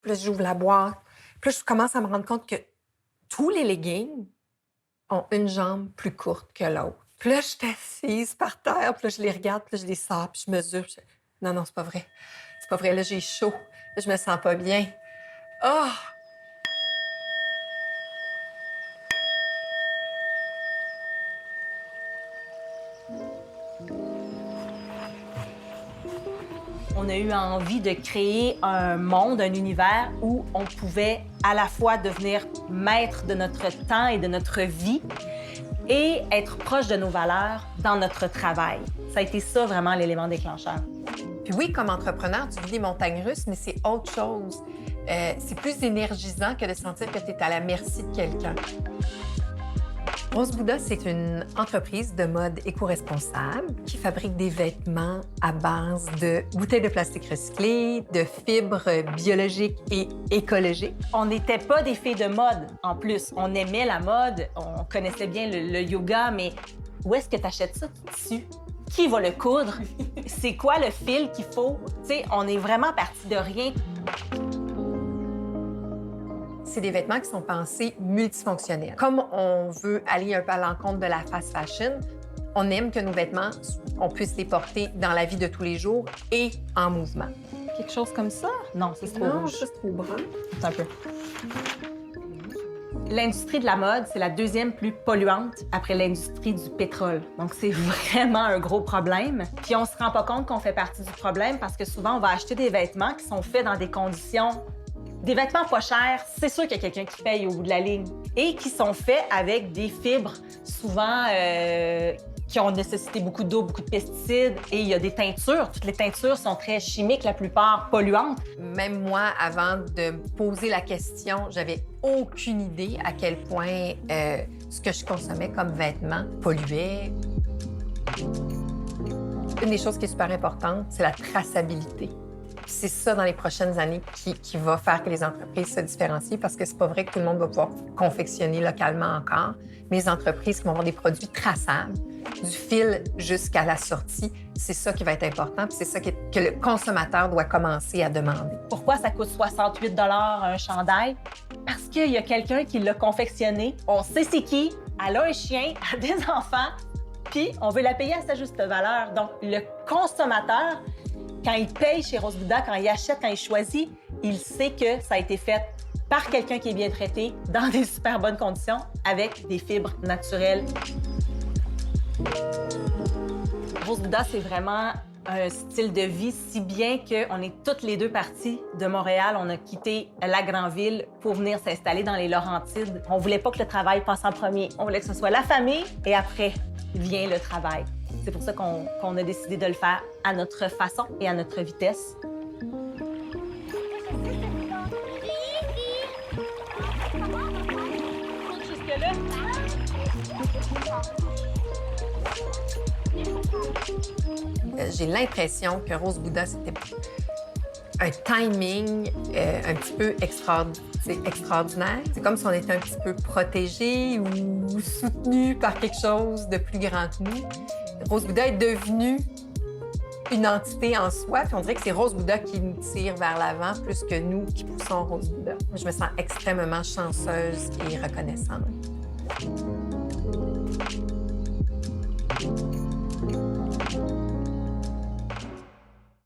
Puis là, j'ouvre la boîte. Puis là, je commence à me rendre compte que tous les leggings ont une jambe plus courte que l'autre. Puis là, je suis assise par terre, puis là, je les regarde, puis là, je les sors, puis je mesure. Non, non, c'est pas vrai. C'est pas vrai. Là, j'ai chaud. Là, je me sens pas bien. Ah! On a eu envie de créer un monde, un univers où on pouvait à la fois devenir maître de notre temps et de notre vie et être proche de nos valeurs dans notre travail. Ça a été ça vraiment l'élément déclencheur. Puis oui, comme entrepreneur, tu vis des montagnes russes, mais c'est autre chose. C'est plus énergisant que de sentir que tu es à la merci de quelqu'un. Rose Bouddha, c'est une entreprise de mode éco-responsable qui fabrique des vêtements à base de bouteilles de plastique recyclées, de fibres biologiques et écologiques. On n'était pas des filles de mode, en plus. On aimait la mode, on connaissait bien le yoga, mais où est-ce que tu achètes ça, ton tissu? Qui va le coudre? C'est quoi le fil qu'il faut? Tu sais, on est vraiment parti de rien. C'est des vêtements qui sont pensés multifonctionnels. Comme on veut aller un peu à l'encontre de la fast fashion, on aime que nos vêtements, on puisse les porter dans la vie de tous les jours et en mouvement. Quelque chose comme ça? Non, c'est trop Non, rouge. c'est trop brun. Un peu. L'industrie de la mode, c'est la deuxième plus polluante après l'industrie du pétrole. Donc, c'est vraiment un gros problème. Puis on se rend pas compte qu'on fait partie du problème parce que souvent, on va acheter des vêtements qui sont faits dans des conditions. Des vêtements pas chers, c'est sûr qu'il y a quelqu'un qui paye au bout de la ligne. Et qui sont faits avec des fibres, souvent qui ont nécessité beaucoup d'eau, beaucoup de pesticides. Et il y a des teintures. Toutes les teintures sont très chimiques, la plupart polluantes. Même moi, avant de me poser la question, j'avais aucune idée à quel point ce que je consommais comme vêtements polluait. Une des choses qui est super importante, c'est la traçabilité. C'est ça, dans les prochaines années, qui va faire que les entreprises se différencient parce que c'est pas vrai que tout le monde va pouvoir confectionner localement encore. Mais les entreprises qui vont avoir des produits traçables, du fil jusqu'à la sortie, c'est ça qui va être important puis c'est ça que le consommateur doit commencer à demander. Pourquoi ça coûte 68 un chandail? Parce qu'il y a quelqu'un qui l'a confectionné. On sait c'est qui, elle a un chien, elle a des enfants, puis on veut la payer à sa juste valeur. Donc, le consommateur, quand il paye chez Rose Bouddha, quand il achète, quand il choisit, il sait que ça a été fait par quelqu'un qui est bien traité, dans des super bonnes conditions, avec des fibres naturelles. Rose Bouddha, c'est vraiment un style de vie, si bien qu'on est toutes les deux parties de Montréal. On a quitté la grande ville pour venir s'installer dans les Laurentides. On voulait pas que le travail passe en premier. On voulait que ce soit la famille et après vient le travail. C'est pour ça qu'on a décidé de le faire à notre façon et à notre vitesse. J'ai l'impression que Rose Bouddha, c'était un timing un petit peu extraordinaire. C'est comme si on était un petit peu protégé ou soutenu par quelque chose de plus grand que nous. Rose Bouddha est devenue une entité en soi, puis on dirait que c'est Rose Bouddha qui nous tire vers l'avant plus que nous qui poussons Rose Bouddha. Je me sens extrêmement chanceuse et reconnaissante.